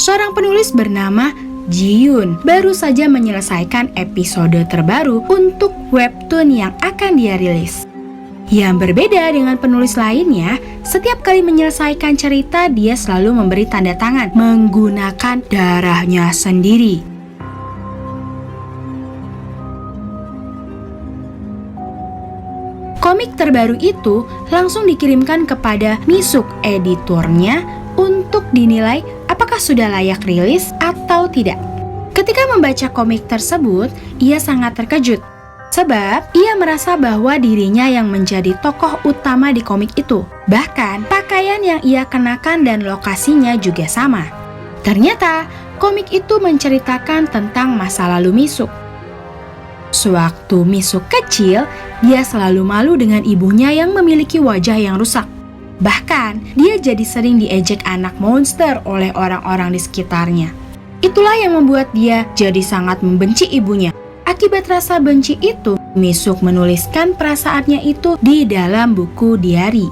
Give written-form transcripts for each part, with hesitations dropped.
seorang penulis bernama Ji-yoon baru saja menyelesaikan episode terbaru untuk webtoon yang akan dia rilis. Yang berbeda dengan penulis lainnya, setiap kali menyelesaikan cerita dia selalu memberi tanda tangan menggunakan darahnya sendiri. Komik terbaru itu langsung dikirimkan kepada Misuk, editornya, untuk dinilai apakah sudah layak rilis atau tidak. Ketika membaca komik tersebut, ia sangat terkejut. Sebab ia merasa bahwa dirinya yang menjadi tokoh utama di komik itu. Bahkan pakaian yang ia kenakan dan lokasinya juga sama. Ternyata komik itu menceritakan tentang masa lalu Misuk. Sewaktu Misuk kecil, dia selalu malu dengan ibunya yang memiliki wajah yang rusak. Bahkan dia jadi sering diejek anak monster oleh orang-orang di sekitarnya. Itulah yang membuat dia jadi sangat membenci ibunya. Akibat rasa benci itu, Misuk menuliskan perasaannya itu di dalam buku diari.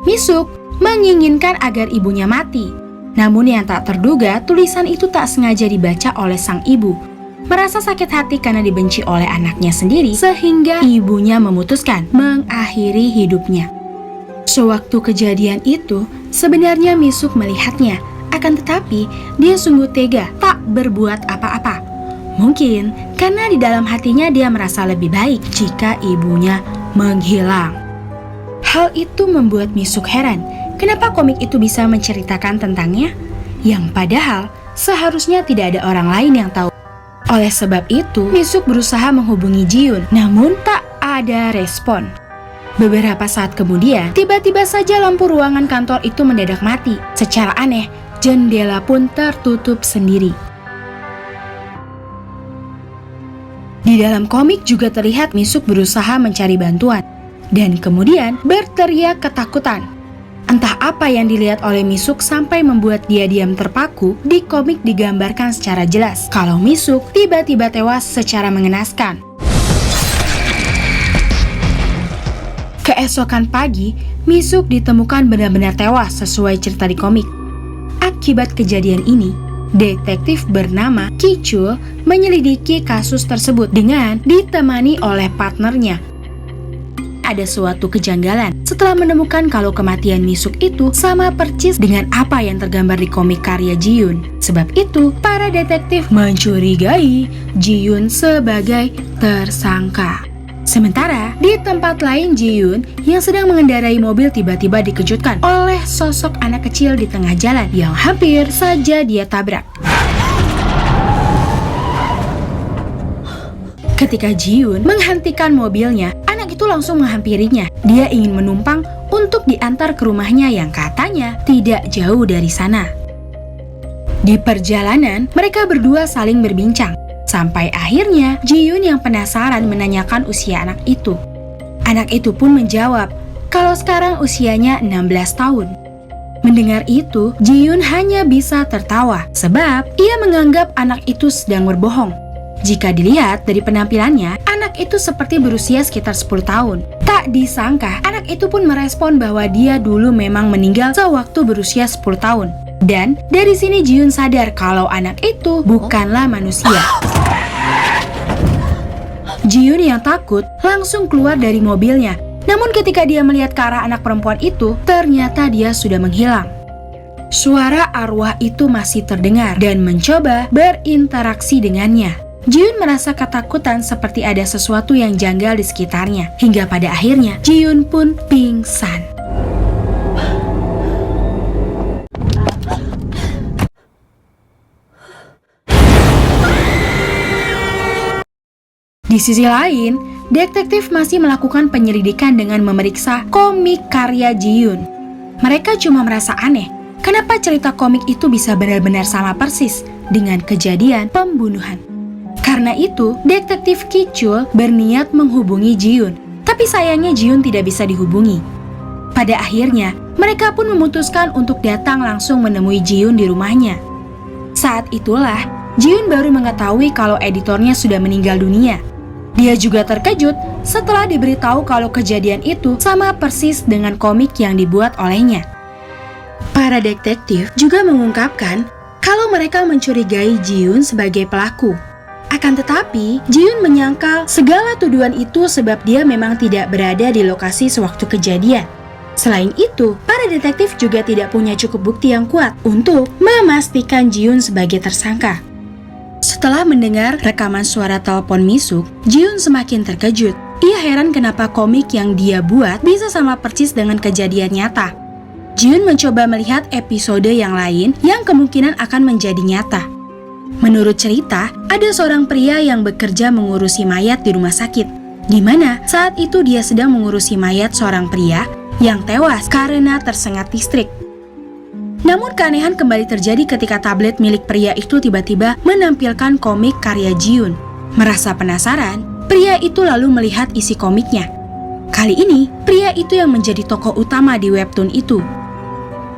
Misuk menginginkan agar ibunya mati. Namun yang tak terduga, tulisan itu tak sengaja dibaca oleh sang ibu. Merasa sakit hati karena dibenci oleh anaknya sendiri, sehingga ibunya memutuskan mengakhiri hidupnya. Sewaktu kejadian itu, sebenarnya Misuk melihatnya. Akan tetapi, dia sungguh tega tak berbuat apa-apa. Mungkin karena di dalam hatinya dia merasa lebih baik jika ibunya menghilang. Hal itu membuat Misuk heran, kenapa komik itu bisa menceritakan tentangnya, yang padahal seharusnya tidak ada orang lain yang tahu. Oleh sebab itu, Misuk berusaha menghubungi Ji-yoon, namun tak ada respon. Beberapa saat kemudian, tiba-tiba saja lampu ruangan kantor itu mendadak mati. Secara aneh, jendela pun tertutup sendiri. Di dalam komik juga terlihat Misuk berusaha mencari bantuan dan kemudian berteriak ketakutan. Entah apa yang dilihat oleh Misuk sampai membuat dia diam terpaku. Di komik digambarkan secara jelas kalau Misuk tiba-tiba tewas secara mengenaskan. Keesokan pagi, Misuk ditemukan benar-benar tewas sesuai cerita di komik. Akibat kejadian ini, detektif bernama Ki-chul menyelidiki kasus tersebut dengan ditemani oleh partnernya. Ada suatu kejanggalan setelah menemukan kalau kematian Misuk itu sama persis dengan apa yang tergambar di komik karya Ji-yoon. Sebab itu, para detektif mencurigai Ji-yoon sebagai tersangka. Sementara di tempat lain, Ji-yoon yang sedang mengendarai mobil tiba-tiba dikejutkan oleh sosok anak kecil di tengah jalan yang hampir saja dia tabrak. Ketika Ji-yoon menghentikan mobilnya, anak itu langsung menghampirinya. Dia ingin menumpang untuk diantar ke rumahnya yang katanya tidak jauh dari sana. Di perjalanan, mereka berdua saling berbincang. Sampai akhirnya Ji-yoon yang penasaran menanyakan usia anak itu. Anak itu pun menjawab kalau sekarang usianya 16 tahun. Mendengar itu, Ji-yoon hanya bisa tertawa sebab ia menganggap anak itu sedang berbohong. Jika dilihat dari penampilannya, anak itu seperti berusia sekitar 10 tahun. Tak disangka, anak itu pun merespon bahwa dia dulu memang meninggal sewaktu berusia 10 tahun. Dan dari sini Ji-yoon sadar kalau anak itu bukanlah manusia. Ji-yoon yang takut langsung keluar dari mobilnya. Namun ketika dia melihat ke arah anak perempuan itu, ternyata dia sudah menghilang. Suara arwah itu masih terdengar dan mencoba berinteraksi dengannya. Ji-yoon merasa ketakutan seperti ada sesuatu yang janggal di sekitarnya. Hingga pada akhirnya Ji-yoon pun pingsan. Di sisi lain, detektif masih melakukan penyelidikan dengan memeriksa komik karya Ji-yoon. Mereka cuma merasa aneh, kenapa cerita komik itu bisa benar-benar sama persis dengan kejadian pembunuhan. Karena itu, detektif Ki-chul berniat menghubungi Ji-yoon, tapi sayangnya Ji-yoon tidak bisa dihubungi. Pada akhirnya, mereka pun memutuskan untuk datang langsung menemui Ji-yoon di rumahnya. Saat itulah, Ji-yoon baru mengetahui kalau editornya sudah meninggal dunia. Dia juga terkejut setelah diberitahu kalau kejadian itu sama persis dengan komik yang dibuat olehnya. Para detektif juga mengungkapkan kalau mereka mencurigai Ji-yoon sebagai pelaku. Akan tetapi, Ji-yoon menyangkal segala tuduhan itu sebab dia memang tidak berada di lokasi sewaktu kejadian. Selain itu, para detektif juga tidak punya cukup bukti yang kuat untuk memastikan Ji-yoon sebagai tersangka. Setelah mendengar rekaman suara telepon Mi-suk, Ji-yoon semakin terkejut. Ia heran kenapa komik yang dia buat bisa sama persis dengan kejadian nyata. Ji-yoon mencoba melihat episode yang lain yang kemungkinan akan menjadi nyata. Menurut cerita, ada seorang pria yang bekerja mengurusi mayat di rumah sakit, di mana saat itu dia sedang mengurusi mayat seorang pria yang tewas karena tersengat listrik. Namun keanehan kembali terjadi ketika tablet milik pria itu tiba-tiba menampilkan komik karya Ji-yoon. Merasa penasaran, pria itu lalu melihat isi komiknya. Kali ini, pria itu yang menjadi tokoh utama di webtoon itu.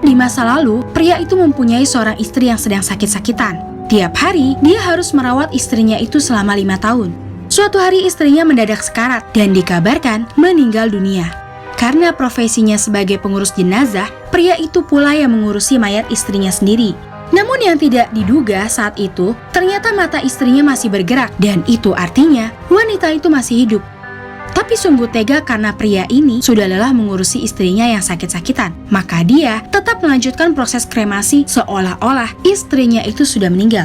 Di masa lalu, pria itu mempunyai seorang istri yang sedang sakit-sakitan. Tiap hari, dia harus merawat istrinya itu selama 5 tahun. Suatu hari istrinya mendadak sekarat dan dikabarkan meninggal dunia. Karena profesinya sebagai pengurus jenazah, pria itu pula yang mengurusi mayat istrinya sendiri. Namun yang tidak diduga saat itu, ternyata mata istrinya masih bergerak dan itu artinya wanita itu masih hidup. Tapi sungguh tega karena pria ini sudah lelah mengurusi istrinya yang sakit-sakitan. Maka dia tetap melanjutkan proses kremasi seolah-olah istrinya itu sudah meninggal.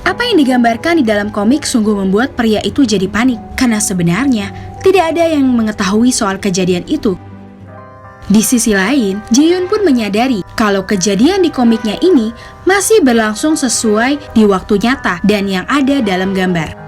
Apa yang digambarkan di dalam komik sungguh membuat pria itu jadi panik. Karena sebenarnya tidak ada yang mengetahui soal kejadian itu. Di sisi lain, Ji-yoon pun menyadari kalau kejadian di komiknya ini masih berlangsung sesuai di waktu nyata dan yang ada dalam gambar.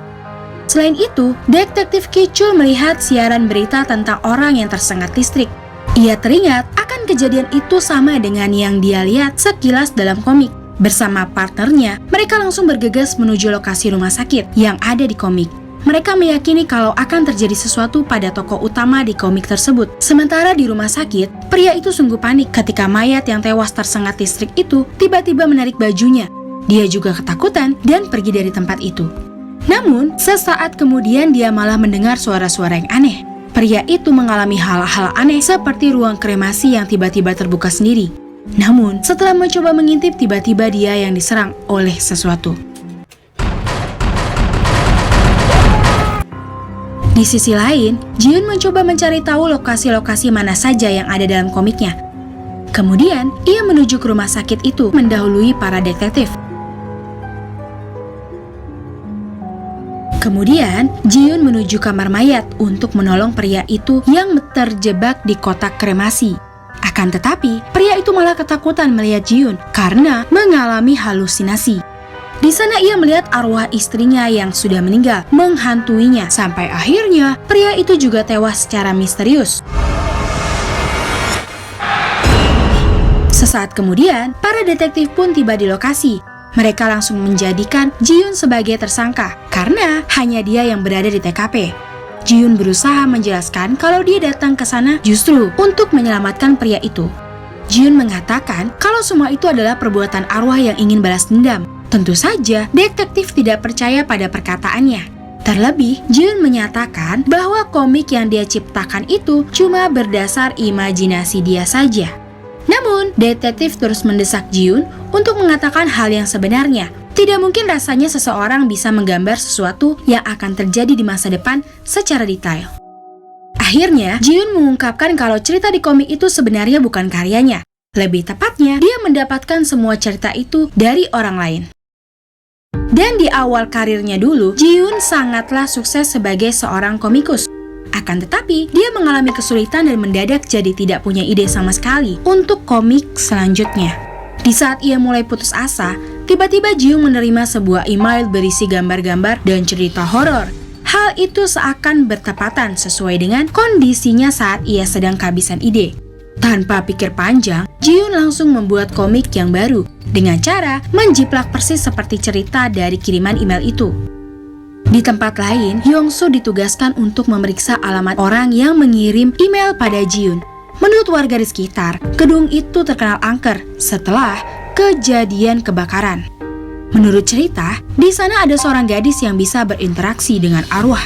Selain itu, detektif Ki-chul melihat siaran berita tentang orang yang tersengat listrik. Ia teringat akan kejadian itu sama dengan yang dia lihat sekilas dalam komik. Bersama partnernya, mereka langsung bergegas menuju lokasi rumah sakit yang ada di komik. Mereka meyakini kalau akan terjadi sesuatu pada tokoh utama di komik tersebut. Sementara di rumah sakit, pria itu sungguh panik ketika mayat yang tewas tersengat listrik itu tiba-tiba menarik bajunya. Dia juga ketakutan dan pergi dari tempat itu. Namun, sesaat kemudian dia malah mendengar suara-suara yang aneh. Pria itu mengalami hal-hal aneh seperti ruang kremasi yang tiba-tiba terbuka sendiri. Namun, setelah mencoba mengintip, tiba-tiba dia yang diserang oleh sesuatu. Di sisi lain, Ji-yoon mencoba mencari tahu lokasi-lokasi mana saja yang ada dalam komiknya. Kemudian, ia menuju ke rumah sakit itu mendahului para detektif. Kemudian, Ji-yoon menuju kamar mayat untuk menolong pria itu yang terjebak di kotak kremasi. Akan tetapi, pria itu malah ketakutan melihat Ji-yoon karena mengalami halusinasi. Di sana ia melihat arwah istrinya yang sudah meninggal menghantuinya sampai akhirnya pria itu juga tewas secara misterius. Sesaat kemudian, para detektif pun tiba di lokasi. Mereka langsung menjadikan Ji-yoon sebagai tersangka karena hanya dia yang berada di TKP. Ji-yoon berusaha menjelaskan kalau dia datang ke sana justru untuk menyelamatkan pria itu. Ji-yoon mengatakan kalau semua itu adalah perbuatan arwah yang ingin balas dendam. Tentu saja, detektif tidak percaya pada perkataannya. Terlebih, Ji-yoon menyatakan bahwa komik yang dia ciptakan itu cuma berdasar imajinasi dia saja. Namun, detektif terus mendesak Ji-yoon untuk mengatakan hal yang sebenarnya. Tidak mungkin rasanya seseorang bisa menggambar sesuatu yang akan terjadi di masa depan secara detail. Akhirnya, Ji-yoon mengungkapkan kalau cerita di komik itu sebenarnya bukan karyanya. Lebih tepatnya, dia mendapatkan semua cerita itu dari orang lain. Dan di awal karirnya dulu, Ji-yoon sangatlah sukses sebagai seorang komikus. Akan tetapi, dia mengalami kesulitan dan mendadak jadi tidak punya ide sama sekali untuk komik selanjutnya. Di saat ia mulai putus asa, tiba-tiba Ji-yoon menerima sebuah email berisi gambar-gambar dan cerita horor. Hal itu seakan bertepatan sesuai dengan kondisinya saat ia sedang kehabisan ide. Tanpa pikir panjang, Ji-yoon langsung membuat komik yang baru dengan cara menjiplak persis seperti cerita dari kiriman email itu. Di tempat lain, Hyung-soo ditugaskan untuk memeriksa alamat orang yang mengirim email pada Ji-yoon. Menurut warga di sekitar, gedung itu terkenal angker setelah kejadian kebakaran. Menurut cerita, di sana ada seorang gadis yang bisa berinteraksi dengan arwah.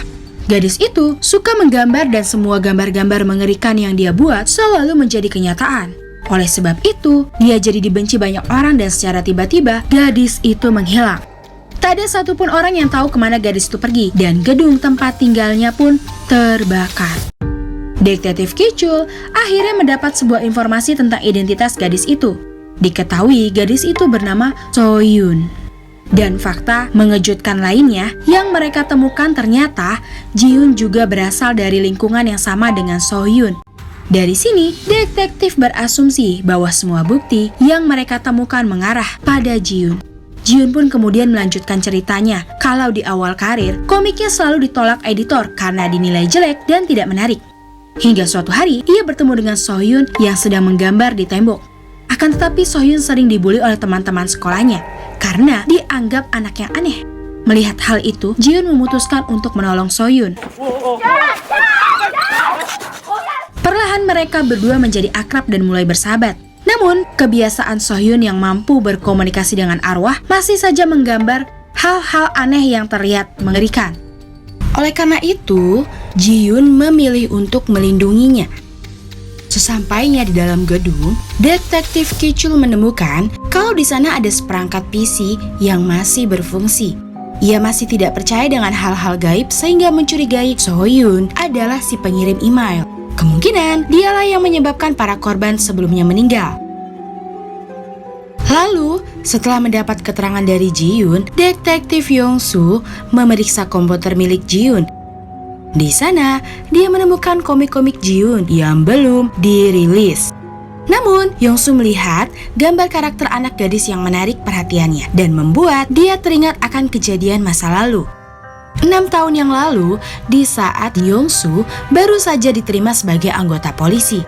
Gadis itu suka menggambar dan semua gambar-gambar mengerikan yang dia buat selalu menjadi kenyataan. Oleh sebab itu, dia jadi dibenci banyak orang dan secara tiba-tiba gadis itu menghilang. Tak ada satupun orang yang tahu kemana gadis itu pergi dan gedung tempat tinggalnya pun terbakar. Detektif Kicul akhirnya mendapat sebuah informasi tentang identitas gadis itu. Diketahui gadis itu bernama Soyun. Dan fakta mengejutkan lainnya yang mereka temukan ternyata Jiun juga berasal dari lingkungan yang sama dengan Soyun. Dari sini, detektif berasumsi bahwa semua bukti yang mereka temukan mengarah pada Jiun. Jiun pun kemudian melanjutkan ceritanya kalau di awal karir, komiknya selalu ditolak editor karena dinilai jelek dan tidak menarik. Hingga suatu hari, ia bertemu dengan Sohyun yang sedang menggambar di tembok. Akan tetapi Sohyun sering dibully oleh teman-teman sekolahnya karena dianggap anak yang aneh. Melihat hal itu, Jiun memutuskan untuk menolong Sohyun. Perlahan mereka berdua menjadi akrab dan mulai bersahabat. Namun, kebiasaan Sohyun yang mampu berkomunikasi dengan arwah masih saja menggambar hal-hal aneh yang terlihat mengerikan. Oleh karena itu, Jiun memilih untuk melindunginya. Sesampainya di dalam gedung, detektif Kicul menemukan kalau di sana ada seperangkat PC yang masih berfungsi. Ia masih tidak percaya dengan hal-hal gaib sehingga mencurigai Sohyun adalah si pengirim email. Kemungkinan dialah yang menyebabkan para korban sebelumnya meninggal. Lalu, setelah mendapat keterangan dari Jiun, detektif Yongsu memeriksa komputer milik Jiun. Di sana, dia menemukan komik-komik Jiun yang belum dirilis. Namun, Yongsu melihat gambar karakter anak gadis yang menarik perhatiannya dan membuat dia teringat akan kejadian masa lalu. 6 tahun yang lalu, di saat Yongsu baru saja diterima sebagai anggota polisi.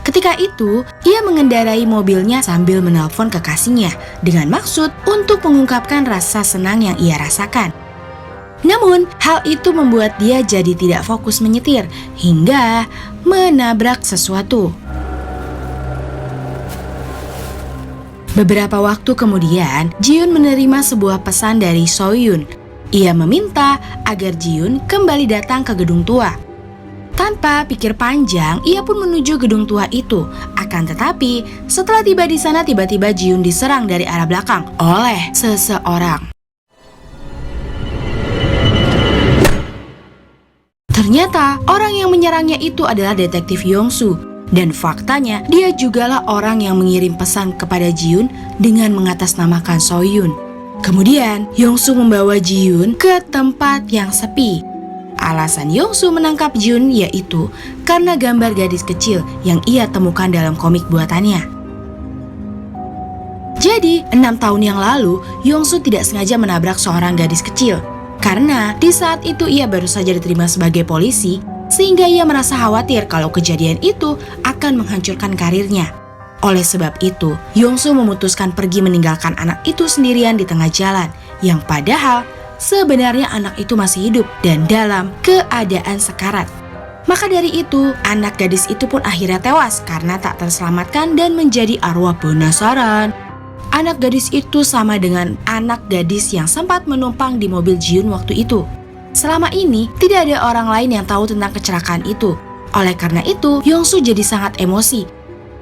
Ketika itu, ia mengendarai mobilnya sambil menelpon kekasihnya dengan maksud untuk mengungkapkan rasa senang yang ia rasakan. Namun, hal itu membuat dia jadi tidak fokus menyetir hingga menabrak sesuatu. Beberapa waktu kemudian, Jiun menerima sebuah pesan dari Soyun. Ia meminta agar Jiun kembali datang ke gedung tua. Tanpa pikir panjang, ia pun menuju gedung tua itu. Akan tetapi, setelah tiba di sana, tiba-tiba Jiun diserang dari arah belakang oleh seseorang. Ternyata, orang yang menyerangnya itu adalah detektif Yongsu. Dan faktanya, dia jugalah orang yang mengirim pesan kepada Jiun dengan mengatasnamakan Soyun. Kemudian, Yongsu membawa Jiun ke tempat yang sepi. Alasan Yongsu menangkap Jiun yaitu karena gambar gadis kecil yang ia temukan dalam komik buatannya. Jadi, 6 tahun yang lalu, Yongsu tidak sengaja menabrak seorang gadis kecil. Karena di saat itu ia baru saja diterima sebagai polisi, sehingga ia merasa khawatir kalau kejadian itu akan menghancurkan karirnya. Oleh sebab itu, Yongsu memutuskan pergi meninggalkan anak itu sendirian di tengah jalan, yang padahal sebenarnya anak itu masih hidup dan dalam keadaan sekarat. Maka dari itu, anak gadis itu pun akhirnya tewas karena tak terselamatkan dan menjadi arwah penasaran. Anak gadis itu sama dengan anak gadis yang sempat menumpang di mobil Jiun waktu itu. Selama ini, tidak ada orang lain yang tahu tentang kecelakaan itu. Oleh karena itu, Yongsu jadi sangat emosi.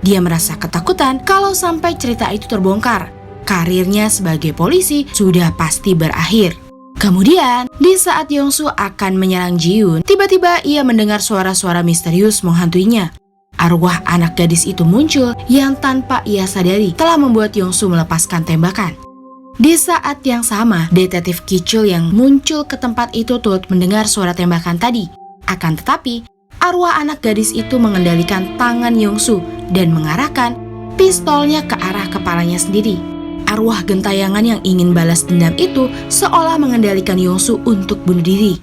Dia merasa ketakutan kalau sampai cerita itu terbongkar. Karirnya sebagai polisi sudah pasti berakhir. Kemudian, di saat Yongsu akan menyerang Jiun, tiba-tiba ia mendengar suara-suara misterius menghantuinya. Arwah anak gadis itu muncul yang tanpa ia sadari telah membuat Yongsu melepaskan tembakan. Di saat yang sama, detektif Kicul yang muncul ke tempat itu turut mendengar suara tembakan tadi. Akan tetapi, arwah anak gadis itu mengendalikan tangan Yongsu dan mengarahkan pistolnya ke arah kepalanya sendiri. Arwah gentayangan yang ingin balas dendam itu seolah mengendalikan Yongsu untuk bunuh diri.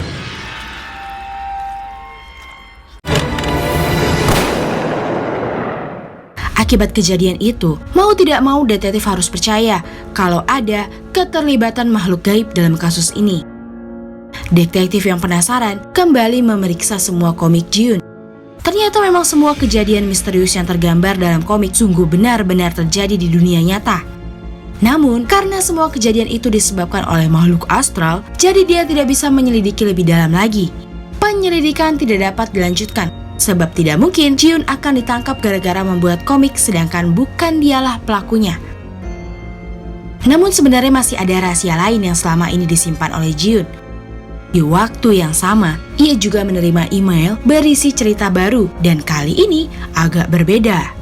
Akibat kejadian itu, mau tidak mau detektif harus percaya kalau ada keterlibatan makhluk gaib dalam kasus ini. Detektif yang penasaran kembali memeriksa semua komik Jiun. Ternyata memang semua kejadian misterius yang tergambar dalam komik sungguh benar-benar terjadi di dunia nyata. Namun, karena semua kejadian itu disebabkan oleh makhluk astral, jadi dia tidak bisa menyelidiki lebih dalam lagi. Penyelidikan tidak dapat dilanjutkan. sebab tidak mungkin Ji-Yoon akan ditangkap gara-gara membuat komik sedangkan bukan dialah pelakunya. Namun sebenarnya masih ada rahasia lain yang selama ini disimpan oleh Ji-Yoon. Di waktu yang sama, ia juga menerima email berisi cerita baru dan kali ini agak berbeda.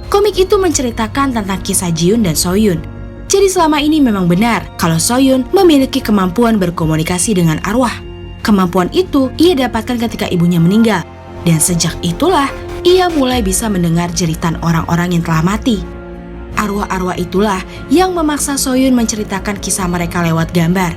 Komik itu menceritakan tentang kisah Ji-Yoon dan So-Yoon. Jadi selama ini memang benar kalau So-Yoon memiliki kemampuan berkomunikasi dengan arwah. Kemampuan itu ia dapatkan ketika ibunya meninggal. Dan sejak itulah ia mulai bisa mendengar jeritan orang-orang yang telah mati. Arwah-arwah itulah yang memaksa So-Yoon menceritakan kisah mereka lewat gambar.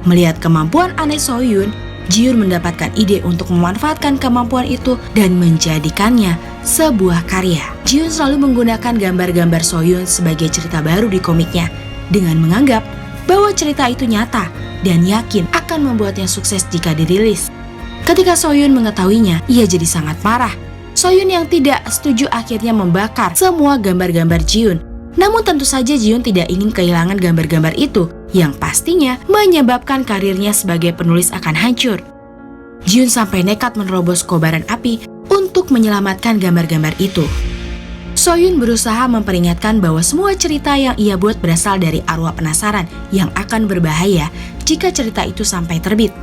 Melihat kemampuan aneh So-Yoon, Ji-Yoon mendapatkan ide untuk memanfaatkan kemampuan itu dan menjadikannya sebuah karya. Ji-Yoon selalu menggunakan gambar-gambar So-Yoon sebagai cerita baru di komiknya dengan menganggap bahwa cerita itu nyata dan yakin akan membuatnya sukses jika dirilis. Ketika So-Yoon mengetahuinya, ia jadi sangat marah. So-Yoon yang tidak setuju akhirnya membakar semua gambar-gambar Ji-Yoon. Namun tentu saja Ji-Yoon tidak ingin kehilangan gambar-gambar itu yang pastinya menyebabkan karirnya sebagai penulis akan hancur. Ji-Yoon sampai nekat menerobos kobaran api untuk menyelamatkan gambar-gambar itu. So-Yoon berusaha memperingatkan bahwa semua cerita yang ia buat berasal dari arwah penasaran yang akan berbahaya jika cerita itu sampai terbit.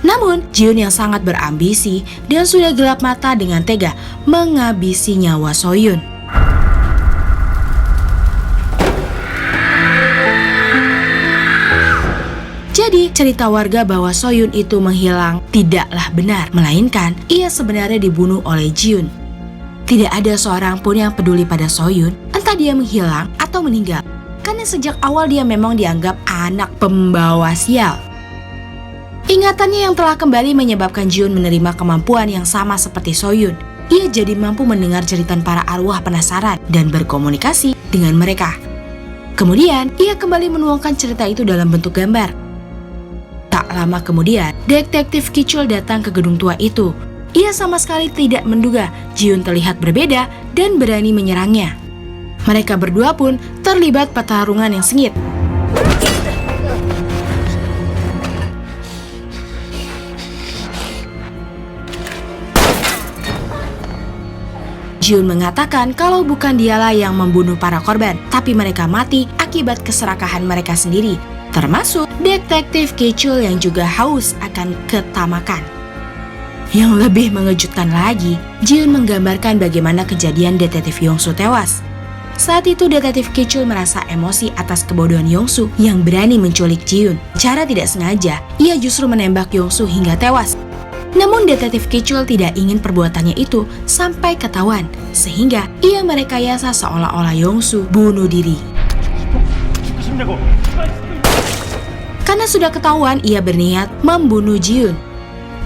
Namun, Ji-Yoon yang sangat berambisi dan sudah gelap mata dengan tega menghabisi nyawa So-Yoon. Jadi, cerita warga bahwa So-Yoon itu menghilang tidaklah benar, melainkan ia sebenarnya dibunuh oleh Ji-Yoon. Tidak ada seorang pun yang peduli pada So-Yoon, entah dia menghilang atau meninggal, karena sejak awal dia memang dianggap anak pembawa sial. Ingatannya yang telah kembali menyebabkan Ji-Yoon menerima kemampuan yang sama seperti So-Yoon. Ia jadi mampu mendengar jeritan para arwah penasaran dan berkomunikasi dengan mereka. Kemudian, ia kembali menuangkan cerita itu dalam bentuk gambar. Tak lama kemudian, detektif Ki-chul datang ke gedung tua itu. Ia sama sekali tidak menduga Ji-Yoon terlihat berbeda dan berani menyerangnya. Mereka berdua pun terlibat pertarungan yang sengit. Ji-Yoon mengatakan kalau bukan dialah yang membunuh para korban, tapi mereka mati akibat keserakahan mereka sendiri. Termasuk detektif Ki-chul yang juga haus akan ketamakan. Yang lebih mengejutkan lagi, Ji-Yoon menggambarkan bagaimana kejadian detektif Yong-soo tewas. Saat itu detektif Ki-chul merasa emosi atas kebodohan Yong-soo yang berani menculik Ji-Yoon. Secara tidak sengaja, ia justru menembak Yong-soo hingga tewas. Namun detektif Ki-chul tidak ingin perbuatannya itu sampai ketahuan, sehingga ia merekayasa seolah-olah Yong-soo bunuh diri. Karena sudah ketahuan ia berniat membunuh Ji-Yoon.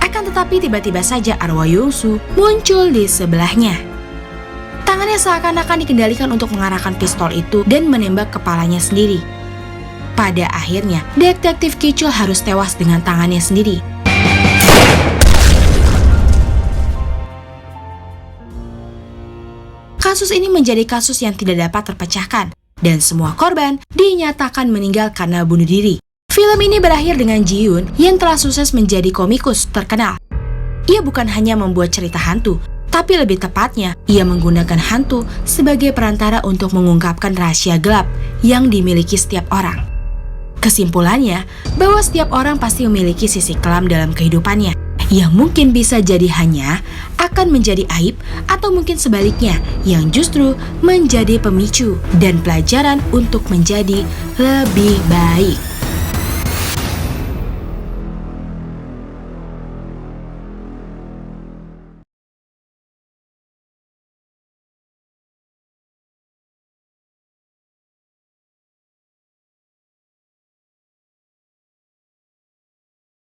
Akan tetapi tiba-tiba saja arwah Yong-soo muncul di sebelahnya. Tangannya seakan-akan dikendalikan untuk mengarahkan pistol itu dan menembak kepalanya sendiri. Pada akhirnya, detektif Ki-chul harus tewas dengan tangannya sendiri. Kasus ini menjadi kasus yang tidak dapat terpecahkan, dan semua korban dinyatakan meninggal karena bunuh diri. Film ini berakhir dengan Ji-Yoon yang telah sukses menjadi komikus terkenal. Ia bukan hanya membuat cerita hantu, tapi lebih tepatnya, ia menggunakan hantu sebagai perantara untuk mengungkapkan rahasia gelap yang dimiliki setiap orang. Kesimpulannya, bahwa setiap orang pasti memiliki sisi kelam dalam kehidupannya, yang mungkin bisa jadi hanya akan menjadi aib atau mungkin sebaliknya, yang justru menjadi pemicu dan pelajaran untuk menjadi lebih baik.